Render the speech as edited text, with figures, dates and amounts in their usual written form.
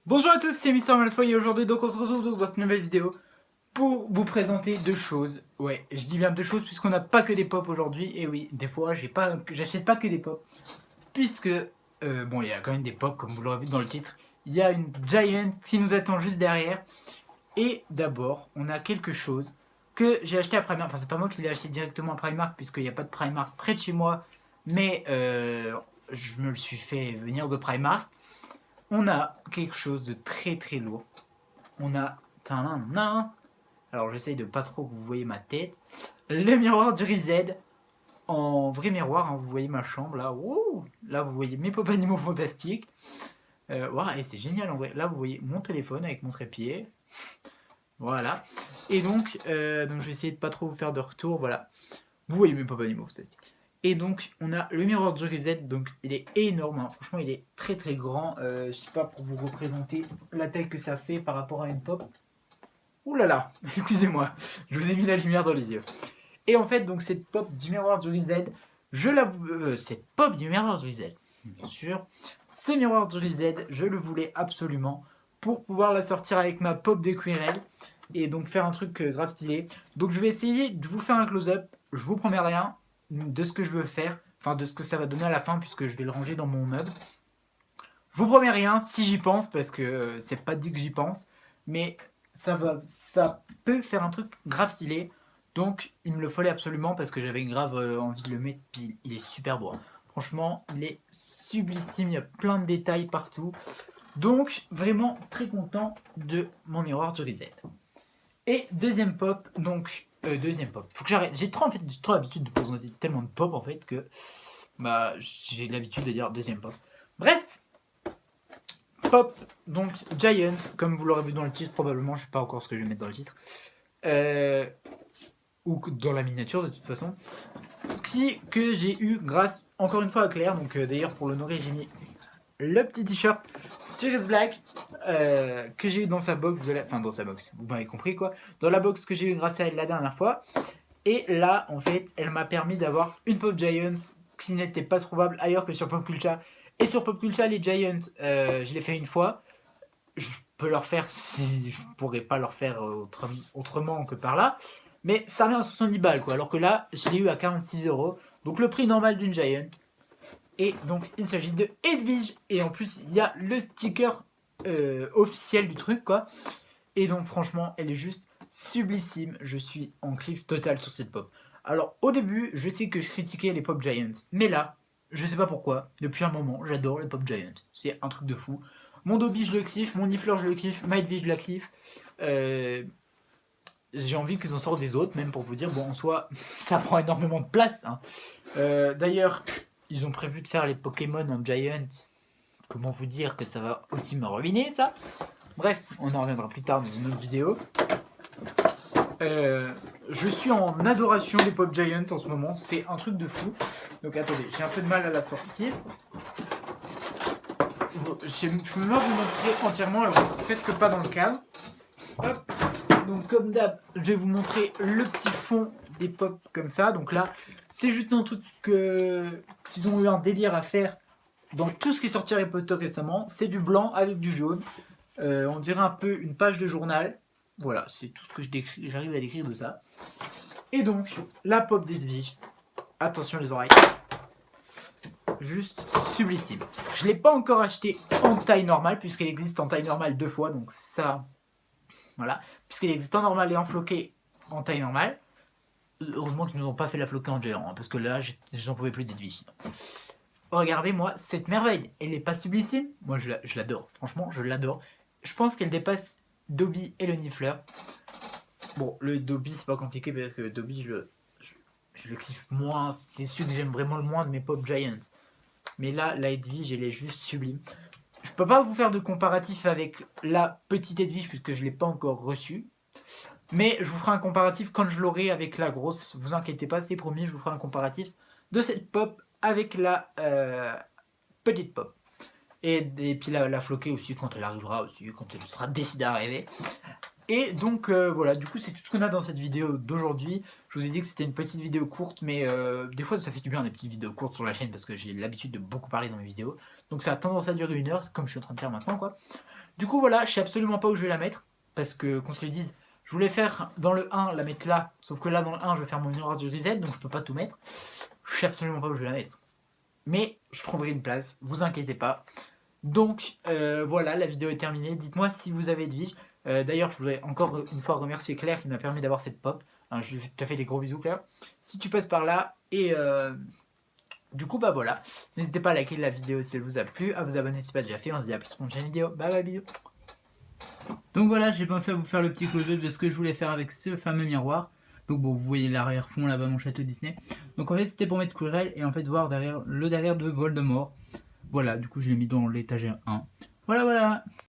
Bonjour à tous, c'est Mister Malfoy et aujourd'hui donc on se retrouve donc dans cette nouvelle vidéo pour vous présenter deux choses. Ouais, je dis bien deux choses puisqu'on n'a pas que des pop aujourd'hui. Et oui, des fois j'achète pas que des pop puisque bon, il y a quand même des pop comme vous l'aurez vu dans le titre. Il y a une Giant qui nous attend juste derrière. Et d'abord, on a quelque chose que j'ai acheté à Primark. Enfin, c'est pas moi qui l'ai acheté directement à Primark puisqu'il n'y a pas de Primark près de chez moi, mais je me le suis fait venir de Primark. On a quelque chose de très très lourd. On a... Alors j'essaye de pas trop que vous voyez ma tête. Le miroir du Reset en vrai miroir, hein, vous voyez ma chambre là. Ouh, là vous voyez mes pop animaux fantastiques. Wow, et c'est génial en vrai. Là vous voyez mon téléphone avec mon trépied. Voilà. Et donc je vais essayer de pas trop vous faire de retour. Voilà. Vous voyez mes pop animaux fantastiques. Et donc, on a le miroir du Reset, donc il est énorme, hein. Franchement, il est très très grand. Je sais pas pour vous représenter la taille que ça fait par rapport à une pop. Ouh là là, excusez-moi, je vous ai mis la lumière dans les yeux. Et en fait, donc cette pop du miroir du Reset, cette pop du miroir du Reset, bien sûr, ce miroir du Reset, je le voulais absolument pour pouvoir la sortir avec ma pop d'Equirel et donc faire un truc grave stylé. Donc je vais essayer de vous faire un close-up, je vous promets rien de ce que je veux faire, enfin de ce que ça va donner à la fin puisque je vais le ranger dans mon meuble. Je vous promets rien si j'y pense parce que c'est pas dit que j'y pense, mais ça peut faire un truc grave stylé. Donc il me le fallait absolument parce que j'avais grave envie de le mettre, puis il est super beau. Franchement, il est sublissime, il y a plein de détails partout. Donc vraiment très content de mon miroir du Reset. Et deuxième pop, donc deuxième pop. Faut que j'arrête. J'ai trop l'habitude de présenter tellement de pop en fait que bah j'ai l'habitude de dire deuxième pop. Bref, pop, donc Giant, comme vous l'aurez vu dans le titre probablement, je sais pas encore ce que je vais mettre dans le titre, ou dans la miniature de toute façon, que j'ai eu grâce encore une fois à Claire. Donc d'ailleurs pour l'honorer j'ai mis le petit t-shirt Sirius Black que j'ai eu dans sa box, enfin dans sa box, vous m'avez compris quoi, dans la box que j'ai eu grâce à elle la dernière fois. Et là en fait elle m'a permis d'avoir une Pop Giant qui n'était pas trouvable ailleurs que sur Popcultcha. Et sur Popcultcha les Giants je l'ai fait une fois, je peux leur faire si je pourrais pas leur faire autrement que par là, mais ça revient à 70 balles quoi, alors que là je l'ai eu à 46 euros, donc le prix normal d'une Giant. Et donc il s'agit de Edwige. Et en plus il y a le sticker officiel du truc quoi. Et donc franchement elle est juste sublissime. Je suis en cliff total sur cette pop. Alors au début je sais que je critiquais les pop giants, mais là je sais pas pourquoi, depuis un moment j'adore les pop giants. C'est un truc de fou. Mon Dobby je le kiffe, mon Nifleur je le kiffe, ma Edwige je la kiffe. J'ai envie qu'ils en sortent des autres, même pour vous dire, bon en soi ça prend énormément de place hein. D'ailleurs ils ont prévu de faire les Pokémon en Giant. Comment vous dire que ça va aussi me ruiner ça. Bref, on en reviendra plus tard dans une autre vidéo. Je suis en adoration des Pop Giant en ce moment, c'est un truc de fou. Donc attendez, j'ai un peu de mal à la sortir. Je peux pas vous montrer entièrement, elle rentre presque pas dans le cadre. Hop. Donc comme d'hab, je vais vous montrer le petit fond des pop comme ça. Donc là, c'est juste un truc qu'ils ont eu un délire à faire dans tout ce qui est sorti Harry Potter récemment. C'est du blanc avec du jaune. On dirait un peu une page de journal. Voilà, c'est tout ce que j'arrive à décrire de ça. Et donc, la pop d'Edwige. Attention les oreilles. Juste sublissime. Je ne l'ai pas encore acheté en taille normale, puisqu'elle existe en taille normale 2 fois. Donc ça, voilà. Puisqu'elle existe en normal et en floqué en taille normale. Heureusement qu'ils ne nous ont pas fait la floquée en géant, hein, parce que là, j'en pouvais plus d'Edwige. Regardez-moi cette merveille. Elle n'est pas sublissime? Moi, je l'adore. Franchement, je l'adore. Je pense qu'elle dépasse Dobby et le Nifleur. Bon, le Dobby, c'est pas compliqué parce que Dobby, je le kiffe moins. C'est celui que j'aime vraiment le moins de mes Pop Giants. Mais là, la Edwige, elle est juste sublime. Je peux pas vous faire de comparatif avec la petite Edwige puisque je l'ai pas encore reçue. Mais je vous ferai un comparatif quand je l'aurai avec la grosse. Vous inquiétez pas, c'est promis, je vous ferai un comparatif de cette pop avec la petite pop. Et puis la floquée aussi quand elle arrivera aussi, quand elle sera décidée à arriver. Et donc voilà, du coup c'est tout ce qu'on a dans cette vidéo d'aujourd'hui. Je vous ai dit que c'était une petite vidéo courte, mais des fois ça fait du bien des petites vidéos courtes sur la chaîne parce que j'ai l'habitude de beaucoup parler dans mes vidéos. Donc ça a tendance à durer 1 heure, comme je suis en train de faire maintenant quoi. Du coup voilà, je sais absolument pas où je vais la mettre, parce que qu'on se le dise, je voulais faire dans le 1 la mettre là, sauf que là dans le 1 je vais faire mon miroir du reset, donc je peux pas tout mettre. Je sais absolument pas où je vais la mettre. Mais je trouverai une place, vous inquiétez pas. Donc voilà, la vidéo est terminée. Dites-moi si vous avez de vie. D'ailleurs, je voudrais encore une fois remercier Claire qui m'a permis d'avoir cette pop. Hein, je te fais des gros bisous, Claire. Si tu passes par là, et du coup, bah voilà. N'hésitez pas à liker la vidéo si elle vous a plu, à vous abonner si ce n'est pas déjà fait. On se dit à plus pour une prochaine vidéo. Bye bye, bisous. Donc voilà, j'ai pensé à vous faire le petit close-up de ce que je voulais faire avec ce fameux miroir. Donc bon, vous voyez l'arrière-fond là-bas, mon château Disney. Donc en fait, c'était pour mettre Quirrell et en fait voir derrière le derrière de Voldemort. Voilà, du coup, je l'ai mis dans l'étagère 1. Voilà, voilà.